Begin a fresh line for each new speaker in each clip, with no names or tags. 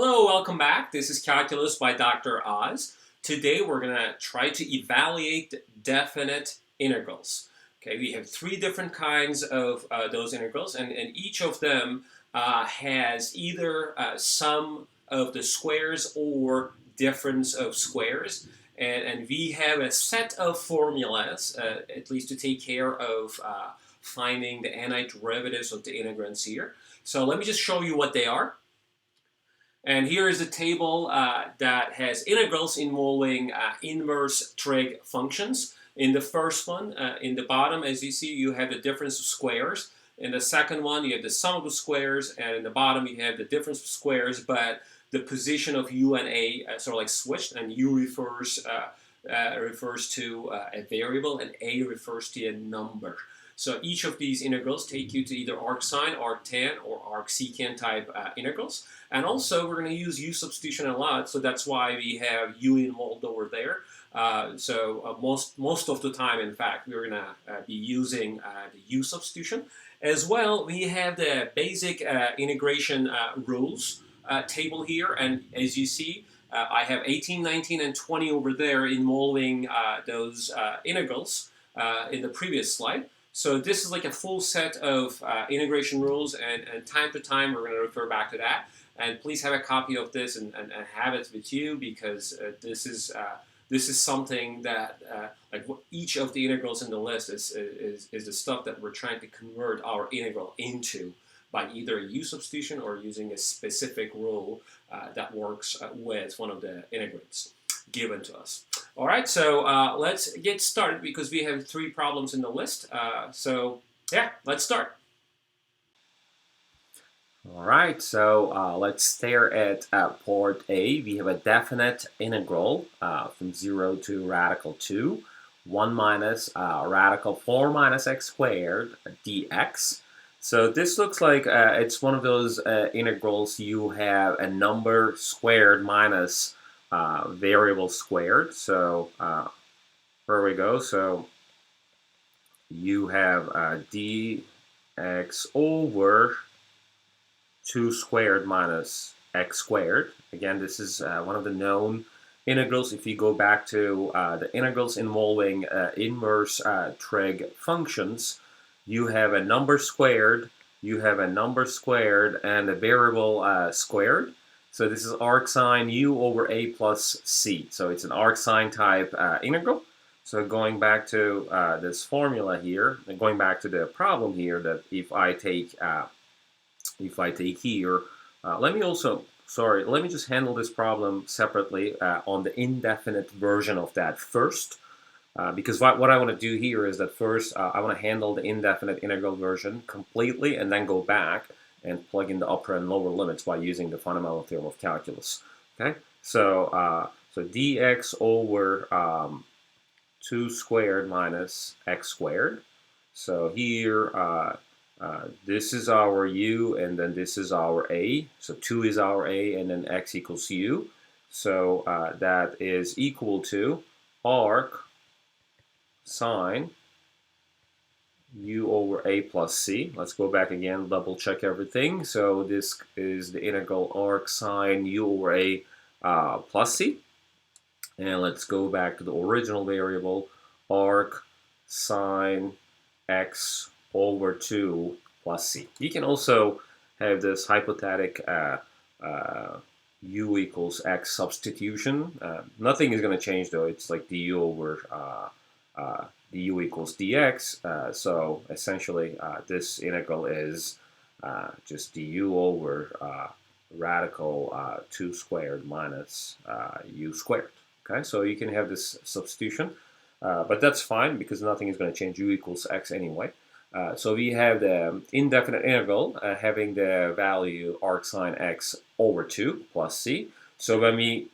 Hello, welcome back. This is Calculus by Dr. Oz. Today we're going to try to evaluate definite integrals. Okay, we have three different kinds of those integrals, and each of them has either sum of the squares or difference of squares. And we have a set of formulas, at least to take care of finding the antiderivatives of the integrands here. So let me just show you what they are. And here is a table that has integrals involving inverse trig functions. In the first one, in the bottom, as you see, you have the difference of squares. In the second one, you have the sum of the squares, and in the bottom, you have the difference of squares, but the position of u and a sort of like switched, and u refers to a variable, and a refers to a number. So each of these integrals take you to either arcsine, arctan, or arcsecant type integrals. And also, we're going to use u substitution a lot, so that's why we have u involved over there. Most of the time, in fact, we're going to be using the u substitution. As well, we have the basic integration rules table here, and as you see, I have 18, 19, and 20 over there involving those integrals in the previous slide. So this is like a full set of integration rules, and time to time we're going to refer back to that. And please have a copy of this and have it with you, because this is something that like each of the integrals in the list is the stuff that we're trying to convert our integral into by either a u substitution or using a specific rule that works with one of the integrands given to us. All right, so let's get started because we have three problems in the list. So yeah, let's start.
All right, so let's stare at part A. We have a definite integral from 0 to radical 2, 1 minus radical 4 minus x squared dx. So this looks like it's one of those integrals you have a number squared minus variable squared. So here we go. So you have dx over 2 squared minus x squared. Again, this is one of the known integrals. If you go back to the integrals involving inverse trig functions, you have a number squared, and a variable squared. So this is arcsine u over a plus c. So it's an arcsine type integral. So going back to this formula here, and going back to the problem here, that if I take here, let me just handle this problem separately on the indefinite version of that first. Because what I want to do here is that first I want to handle the indefinite integral version completely and then go back and plug in the upper and lower limits by using the fundamental theorem of calculus. Okay, so dx over 2 squared minus x squared. So here this is our u, and then this is our a. So 2 is our a, and then x equals u. So that is equal to arc sine u over a plus c. Let's go back again, double check everything. So this is the integral arc sine u over a plus c. And let's go back to the original variable, arc sine x over 2 plus c. You can also have this hypothetic u equals x substitution. Nothing is going to change though. It's like du over du equals dx. So essentially this integral is just du over radical 2 squared minus u squared. Okay, so you can have this substitution, but that's fine because nothing is going to change. U equals x anyway. So we have the indefinite integral having the value arcsine x over 2 plus c. So when we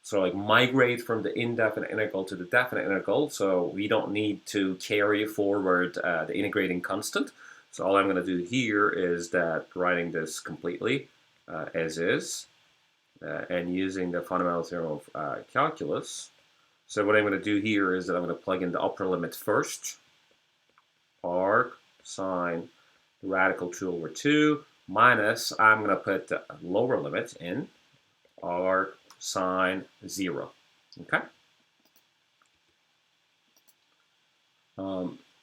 sort of like migrate from the indefinite integral to the definite integral, so we don't need to carry forward the integrating constant. So all I'm going to do here is that writing this completely as is and using the fundamental theorem of calculus. So what I'm going to do here is that I'm going to plug in the upper limit first. Arc sine radical 2 over 2 minus, I'm going to put the lower limit in, arc sine 0. Okay.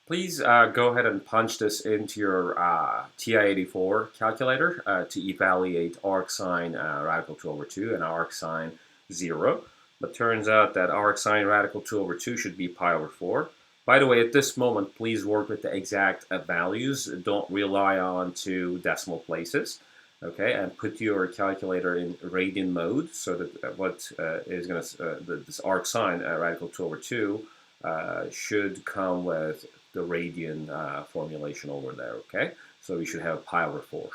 Please go ahead and punch this into your TI-84 calculator to evaluate arc sine radical 2 over 2 and arc sine 0. But turns out that arc sine radical 2 over 2 should be pi over 4. By the way, at this moment, please work with the exact values. Don't rely on two decimal places. Okay, and put your calculator in radian mode so that what is going to this arc sine radical 2 over 2 should come with the radian formulation over there. Okay, so we should have pi over 4,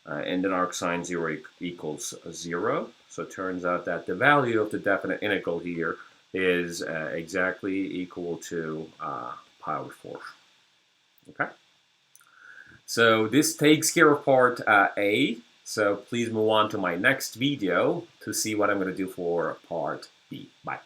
and then arc sine 0 equals 0. So it turns out that the value of the definite integral here is exactly equal to pi over 4. Okay, so this takes care of part A. So please move on to my next video to see what I'm going to do for part B. Bye.